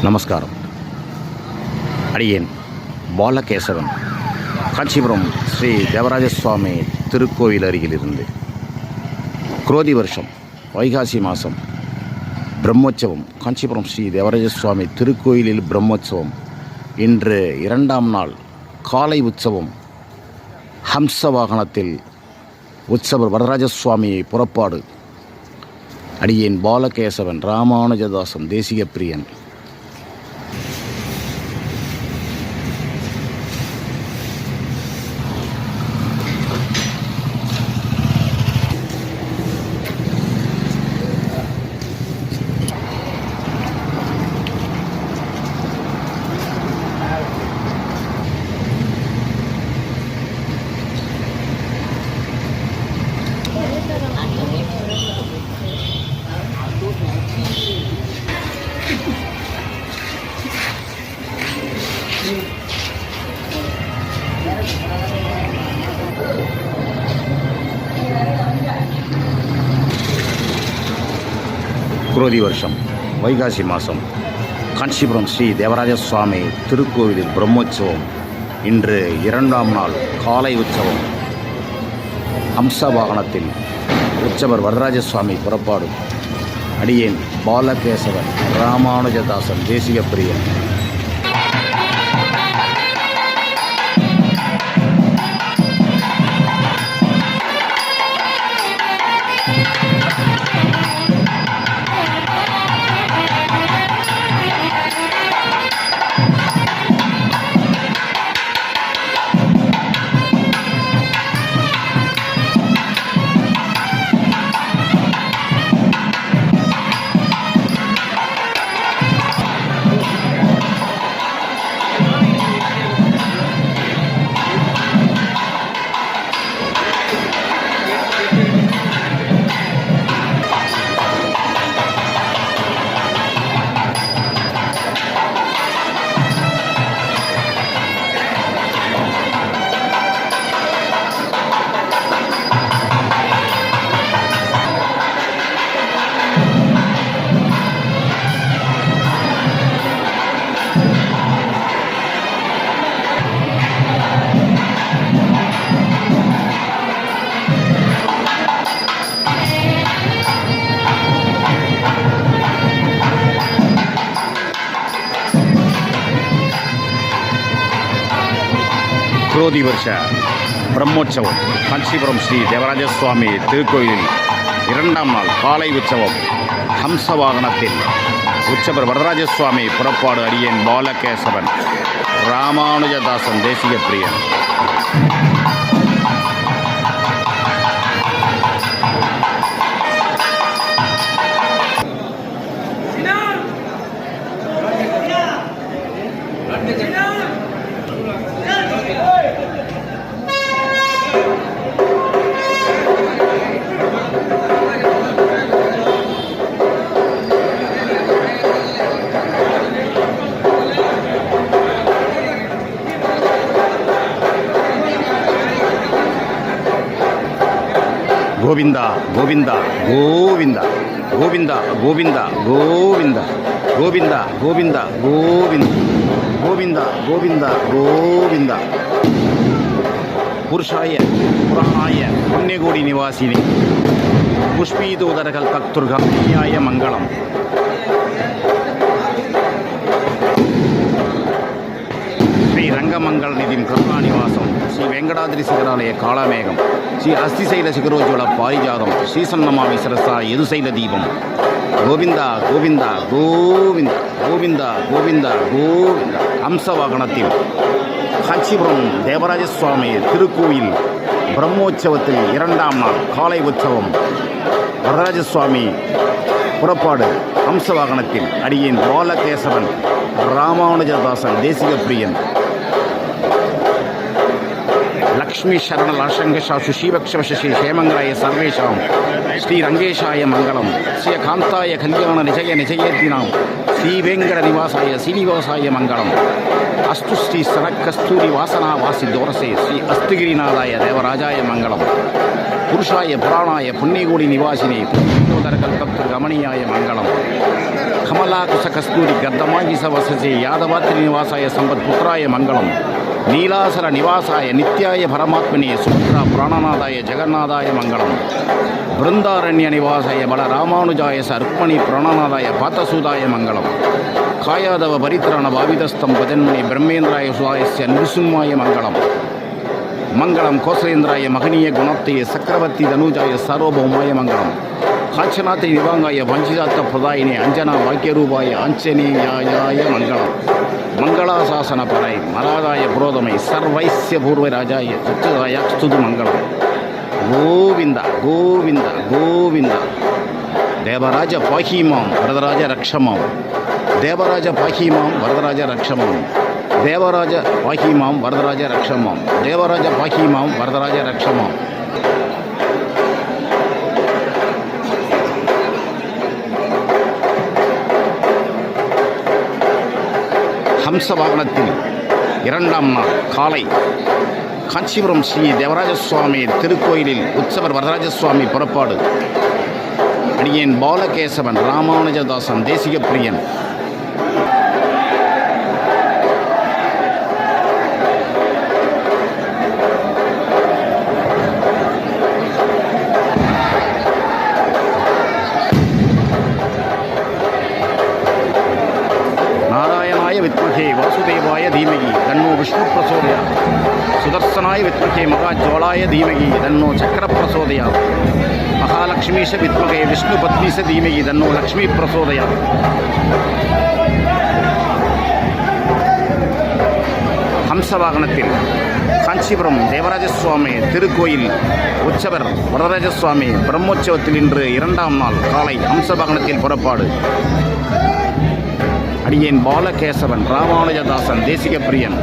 நமஸ்காரம். அடியேன் பாலகேசவன், காஞ்சிபுரம் ஸ்ரீ தேவராஜ சுவாமி திருக்கோயில் அருகிலிருந்து. குரோதி வருஷம் வைகாசி மாதம் பிரம்மோற்சவம். காஞ்சிபுரம் ஸ்ரீ தேவராஜ சுவாமி திருக்கோயிலில் பிரம்மோற்சவம். இன்று 2ஆம் நாள் காலை உற்சவம். ஹம்ச வாகனத்தில் உற்சவர் வரதராஜ சுவாமி புறப்பாடு. அடியேன் பாலகேசவன், ராமானுஜதாசன், தேசிய பிரியன். குரோதி வருஷம் வைகாசி மாதம் காஞ்சிபுரம் ஸ்ரீ தேவராஜ சுவாமி திருக்கோவிலில் பிரம்மோற்சவம். இன்று 2ஆம் நாள் காலை உற்சவம். ஹம்ச வாகனத்தில் உற்சவர் வரதராஜ சுவாமி புறப்பாடு. அடியேன் பாலகேசவன், ராமானுஜதாசன், தேசிய பிரியன். குரோதி வருஷ பிரம்மோற்சவம். காஞ்சிபுரம் ஸ்ரீ தேவராஜ சுவாமி திருக்கோயிலில் 2ஆம் நாள் காலை உற்சவம். ஹம்ச வாகனத்தில் உற்சவர் வரதராஜ சுவாமி புறப்பாடு. அடியேன் பாலகேசவன், ராமானுஜதாசன், தேசிய பிரியன். கோவிந்தா கோவிந்தா கோவிந்தா கோவிந்தா கோவிந்தா கோவிந்தா கோவிந்தா கோவிந்தா கோவிந்தா கோவிந்தா கோவிந்தா. புருஷாய புராணாய புண்ணியகோடி நிவாசினி புஷ்பீதோதரகள் தத்துர்காய மங்களம். ஸ்ரீ ரங்கமங்கள நிதிம் கருணாநிவாசம், ஸ்ரீ வெங்கடாதிரி சிகராலய காளமேகம், ஸ்ரீ அஸ்திசைல சிகரோஜ்வல பாரிஜாதம், ஸ்ரீசன்னமாவி சரஸ்தா எதுசைல தீபம். கோவிந்தா கோவிந்தா கோவிந்தா கோவிந்தா கோவிந்தா கோவிந்தா. ஹம்ச வாகனத்தில் காஞ்சிபுரம் தேவராஜ சுவாமி திருக்கோயில் பிரம்மோற்சவத்தில் 2ஆம் நாள் காலை உற்சவம். வரதராஜ சுவாமி புறப்பாடு ஹம்ச வாகனத்தில். அடியேன் பாலகேசவன், ராமானுஜதாசன், தேசிக பிரியன். லக்ஷ்மி சரண லாஷங்கஷாசு ஸ்ரீபக்ஷவசி ஹேமங்கராய சர்வேஷாம் ஸ்ரீ ரங்கேஷாய மங்களம். ஸ்ரீ காந்தாய கல்யாண நிஜய நிஜயேத்தினாம் ஸ்ரீ வேங்கட நிவாசாய சீனிவாசாய மங்களம். அஸ்து ஸ்ரீ சரக்கஸ்தூரி வாசனா வாசி தோரசே ஸ்ரீ அஸ்துகிரிநாதாய தேவராஜாய மங்களம். புருஷாய புராணாய புண்ணியகோடி நிவாசினே புண்ணியோதரகல்பத்து ரமணியாய மங்களம். கமலாகுச கஸ்தூரி கர்தமாகிச வசசே யாதவாத்திரி நிவாசாய சம்பத் புத்திராய மங்களம் நீலாசல நிவாசாய நித்யாய பரமாத்மனே சுமித்ரா பிராணநாதாய ஜெகநாதாய மங்களம் பிருந்தாரண்ய நிவாசாய பல ராமானுஜாய ருக்மணி பிராணநாதாய பாத்தசூதாய மங்களம் காயாதவ பரித்ராண பாவிதஸ்தம் பஜன்மணி பிரம்மேந்திராய சுதாயஸ்ய நிருசும்மாய மங்களம் மங்களம் கோசலேந்திராய மகனீய குணப்தய சக்கரவர்த்தி தனுஜாய சார்வபௌமாய மங்களம் காஞ்சநாத்ரி நிவாங்காய வஞ்சிதாத்த பிரதாயினே அஞ்சனா பாக்கியரூபாய ஆஞ்சநேயாய மங்களம் மங்களாசாசன பராய் மராதாய புரோதமை சர்வைஸ்ய பூர்வராஜாய சச்சுதாய ஸ்துது மங்களம் கோவிந்த கோவிந்த கோவிந்த தேவராஜ பாஹீமாம் வரதராஜ ரக்ஷமாம் தேவராஜ பாஹீமாம் வரதராஜ ரக்ஷமாம் தேவராஜ பாஹீமாம் வரதராஜ ரக்ஷமாம் தேவராஜ பாஹீமாம் வரதராஜ ரக்ஷமாம் ஹம்ச வாகனத்தில் 2ஆம் நாள் காலை காஞ்சிபுரம் ஸ்ரீ தேவராஜ சுவாமி திருக்கோயிலில் உற்சவர் வரதராஜ சுவாமி புறப்பாடு. அடியேன் பாலகேசவன் ராமானுஜதாசன் தேசிக பிரியன். நாராயணாய வித்மகே வாசுதேவாய தீமகி தன்னோ விஷ்ணு பிரசோதயாத் சுதர்சனாய வித்மகே மகாஜ்வாலாய தீமகி தன்னோ சக்கர பிரசோதயாத் மகாலட்சுமீஷ வித்மகே விஷ்ணு பத்னீச தீமகி தன்னோ லக்ஷ்மி பிரசோதயாத். ஹம்ச வாகனத்தில் காஞ்சிபுரம் தேவராஜ சுவாமி திருக்கோயில் உற்சவர் வரதராஜ சுவாமி பிரம்மோற்சவத்தில் இன்று 2ஆம் நாள் காலை ஹம்ச வாகனத்தில் புறப்பாடு. அடியேன் பாலகேசவன் ராமானுஜதாசன் தேசிக பிரியன்.